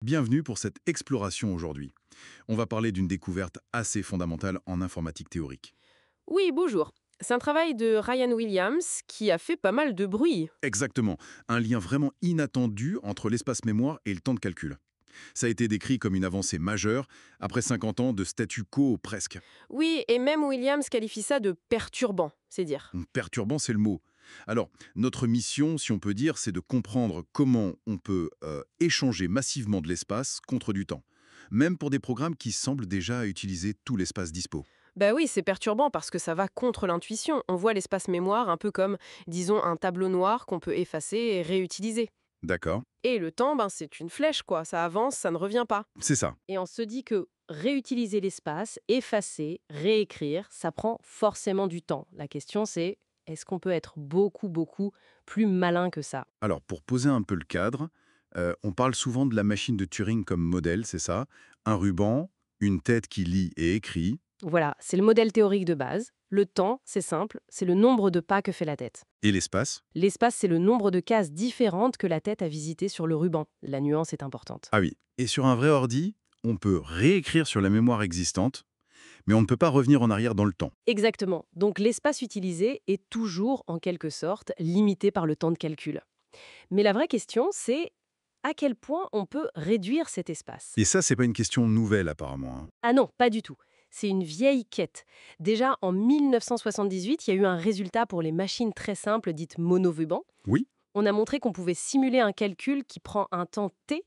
Bienvenue pour cette exploration aujourd'hui. On va parler d'une découverte assez fondamentale en informatique théorique. Oui, bonjour. C'est un travail de Ryan Williams qui a fait pas mal de bruit. Exactement, un lien vraiment inattendu entre l'espace mémoire et le temps de calcul. Ça a été décrit comme une avancée majeure après 50 ans de statu quo presque. Oui, et même Williams qualifie ça de perturbant, c'est dire. Perturbant, c'est le mot. Alors, notre mission, si on peut dire, c'est de comprendre comment on peut échanger massivement de l'espace contre du temps, même pour des programmes qui semblent déjà utiliser tout l'espace dispo. Bah oui, c'est perturbant parce que ça va contre l'intuition. On voit l'espace mémoire un peu comme, disons, un tableau noir qu'on peut effacer et réutiliser. D'accord. Et le temps, ben, c'est une flèche, quoi. Ça avance, ça ne revient pas. C'est ça. Et on se dit que réutiliser l'espace, effacer, réécrire, ça prend forcément du temps. La question c'est, est-ce qu'on peut être beaucoup plus malin que ça? Alors, pour poser un peu le cadre, on parle souvent de la machine de Turing comme modèle, c'est ça? Un ruban, une tête qui lit et écrit, Voilà, c'est le modèle théorique de base. Le temps, c'est simple, c'est le nombre de pas que fait la tête. et l'espace? L'espace, c'est le nombre de cases différentes que la tête a visitées sur le ruban. La nuance est importante. Ah oui. Et sur un vrai ordi, on peut réécrire sur la mémoire existante, mais on ne peut pas revenir en arrière dans le temps. Exactement. Donc l'espace utilisé est toujours, en quelque sorte, limité par le temps de calcul. Mais la vraie question, c'est à quel point on peut réduire cet espace? Et ça, c'est pas une question nouvelle apparemment, hein. Ah non, pas du tout. C'est une vieille quête. Déjà en 1978, il y a eu un résultat pour les machines très simples dites monoruban. Oui? On a montré qu'on pouvait simuler un calcul qui prend un temps t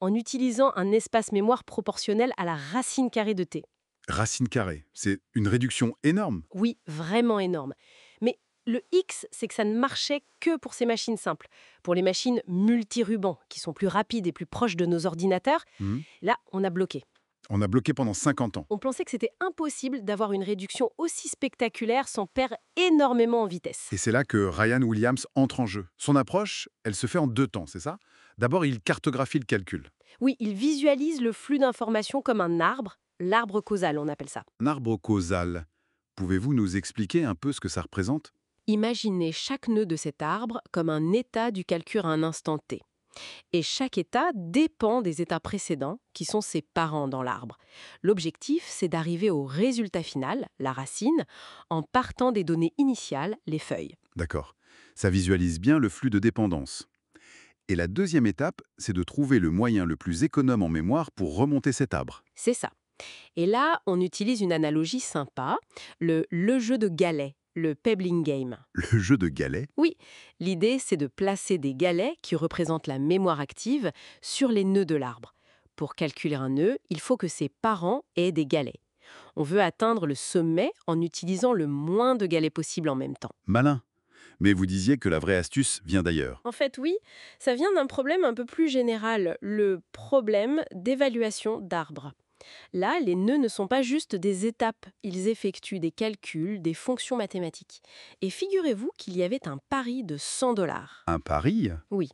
en utilisant un espace mémoire proportionnel à la racine carrée de t. Racine carrée, c'est une réduction énorme. Oui, vraiment énorme. Mais le X, c'est que ça ne marchait que pour ces machines simples. Pour les machines multirubans, qui sont plus rapides et plus proches de nos ordinateurs, Mhm. là, on a bloqué. On a bloqué pendant 50 ans. On pensait que c'était impossible d'avoir une réduction aussi spectaculaire sans perdre énormément en vitesse. Et c'est là que Ryan Williams entre en jeu. Son approche, elle se fait en deux temps, c'est ça? D'abord, il cartographie le calcul. Oui, il visualise le flux d'informations comme un arbre, l'arbre causal, on appelle ça. Un arbre causal. Pouvez-vous nous expliquer un peu ce que ça représente? Imaginez chaque nœud de cet arbre comme un état du calcul à un instant t. Et chaque état dépend des états précédents, qui sont ses parents dans l'arbre. L'objectif, c'est d'arriver au résultat final, la racine, en partant des données initiales, les feuilles. D'accord. Ça visualise bien le flux de dépendance. Et la deuxième étape, c'est de trouver le moyen le plus économe en mémoire pour remonter cet arbre. C'est ça. Et là, on utilise une analogie sympa, le jeu de galets, le pebbling game. Le jeu de galets? Oui, l'idée, c'est de placer des galets qui représentent la mémoire active sur les nœuds de l'arbre. Pour calculer un nœud, il faut que ses parents aient des galets. On veut atteindre le sommet en utilisant le moins de galets possible en même temps. Malin. Mais vous disiez que la vraie astuce vient d'ailleurs. En fait, oui, ça vient d'un problème un peu plus général, le problème d'évaluation d'arbres. Là, les nœuds ne sont pas juste des étapes, ils effectuent des calculs, des fonctions mathématiques. Et figurez-vous qu'il y avait un pari de 100 dollars. Un pari? Oui,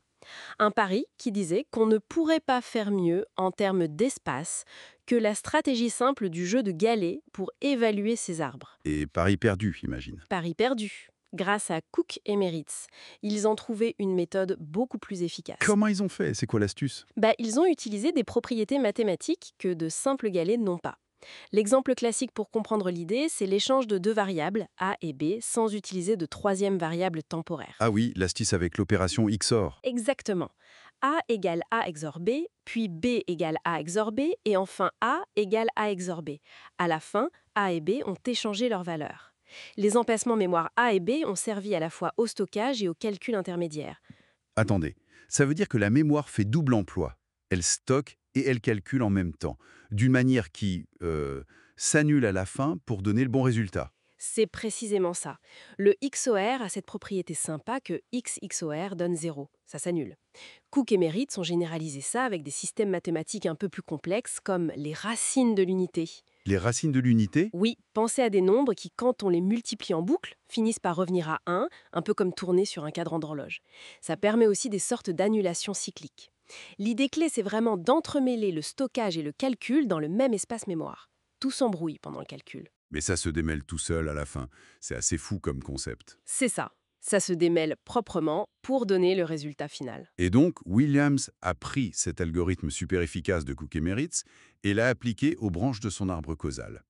un pari qui disait qu'on ne pourrait pas faire mieux en termes d'espace que la stratégie simple du jeu de galets pour évaluer ces arbres. Et pari perdu, j'imagine. Pari perdu. Grâce à Cook et Meritz, ils ont trouvé une méthode beaucoup plus efficace. Comment ils ont fait? C'est quoi l'astuce? Ils ont utilisé des propriétés mathématiques que de simples galets n'ont pas. L'exemple classique pour comprendre l'idée, c'est l'échange de deux variables, A et B, sans utiliser de troisième variable temporaire. Ah oui, l'astuce avec l'opération XOR. Exactement. A égale A XOR B, puis B égale A XOR B, et enfin A égale A XOR B. À la fin, A et B ont échangé leurs valeurs. Les emplacements mémoire A et B ont servi à la fois au stockage et au calcul intermédiaire. Attendez, ça veut dire que la mémoire fait double emploi. Elle stocke et elle calcule en même temps, d'une manière qui s'annule à la fin pour donner le bon résultat. C'est précisément ça. Le XOR a cette propriété sympa que XXOR donne 0. Ça s'annule. Cook et Meritz ont généralisé ça avec des systèmes mathématiques un peu plus complexes comme les racines de l'unité. Les racines de l'unité? Oui, pensez à des nombres qui, quand on les multiplie en boucle, finissent par revenir à 1, un peu comme tourner sur un cadran d'horloge. Ça permet aussi des sortes d'annulations cycliques. L'idée clé, c'est vraiment d'entremêler le stockage et le calcul dans le même espace mémoire. Tout s'embrouille pendant le calcul. Mais ça se démêle tout seul à la fin. C'est assez fou comme concept. C'est ça. Ça se démêle proprement pour donner le résultat final. Et donc, Williams a pris cet algorithme super efficace de Cook-Emeritz et l'a appliqué aux branches de son arbre causal,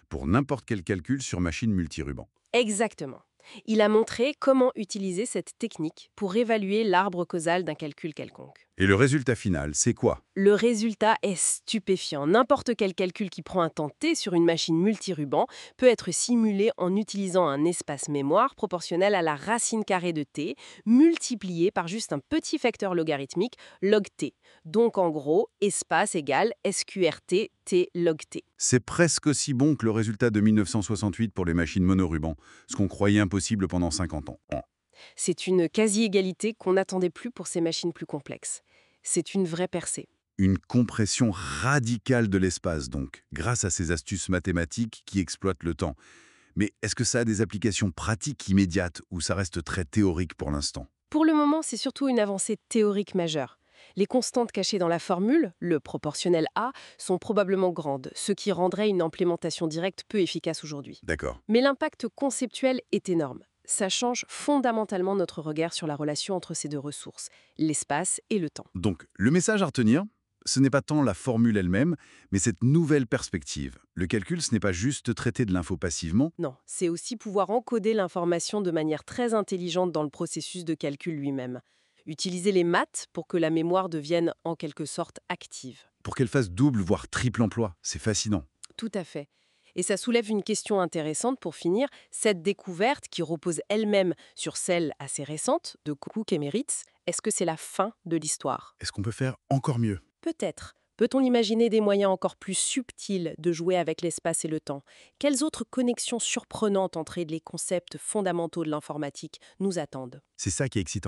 pour n'importe quel calcul sur machine multiruban. Exactement. Il a montré comment utiliser cette technique pour évaluer l'arbre causal d'un calcul quelconque. Et le résultat final, c'est quoi? Le résultat est stupéfiant. N'importe quel calcul qui prend un temps t sur une machine multiruban peut être simulé en utilisant un espace mémoire proportionnel à la racine carrée de t, multiplié par juste un petit facteur logarithmique, log t. Donc en gros, espace égale SQRT t log t. C'est presque aussi bon que le résultat de 1968 pour les machines monorubans, ce qu'on croyait impossible pendant 50 ans. C'est une quasi-égalité qu'on n'attendait plus pour ces machines plus complexes. C'est une vraie percée. Une compression radicale de l'espace, donc, grâce à ces astuces mathématiques qui exploitent le temps. Mais est-ce que ça a des applications pratiques immédiates ou ça reste très théorique pour l'instant? Pour le moment, c'est surtout une avancée théorique majeure. Les constantes cachées dans la formule, le proportionnel A, sont probablement grandes, ce qui rendrait une implémentation directe peu efficace aujourd'hui. D'accord. Mais l'impact conceptuel est énorme. Ça change fondamentalement notre regard sur la relation entre ces deux ressources, l'espace et le temps. Donc, le message à retenir, ce n'est pas tant la formule elle-même, mais cette nouvelle perspective. Le calcul, ce n'est pas juste traiter de l'info passivement. Non, c'est aussi pouvoir encoder l'information de manière très intelligente dans le processus de calcul lui-même. Utiliser les maths pour que la mémoire devienne en quelque sorte active. Pour qu'elle fasse double, voire triple emploi. C'est fascinant. Tout à fait. Et ça soulève une question intéressante pour finir. Cette découverte, qui repose elle-même sur celle assez récente de Cook-Emeritz, est-ce que c'est la fin de l'histoire? Est-ce qu'on peut faire encore mieux? Peut-être. Peut-on imaginer des moyens encore plus subtils de jouer avec l'espace et le temps? Quelles autres connexions surprenantes entre les concepts fondamentaux de l'informatique nous attendent? C'est ça qui est excitant.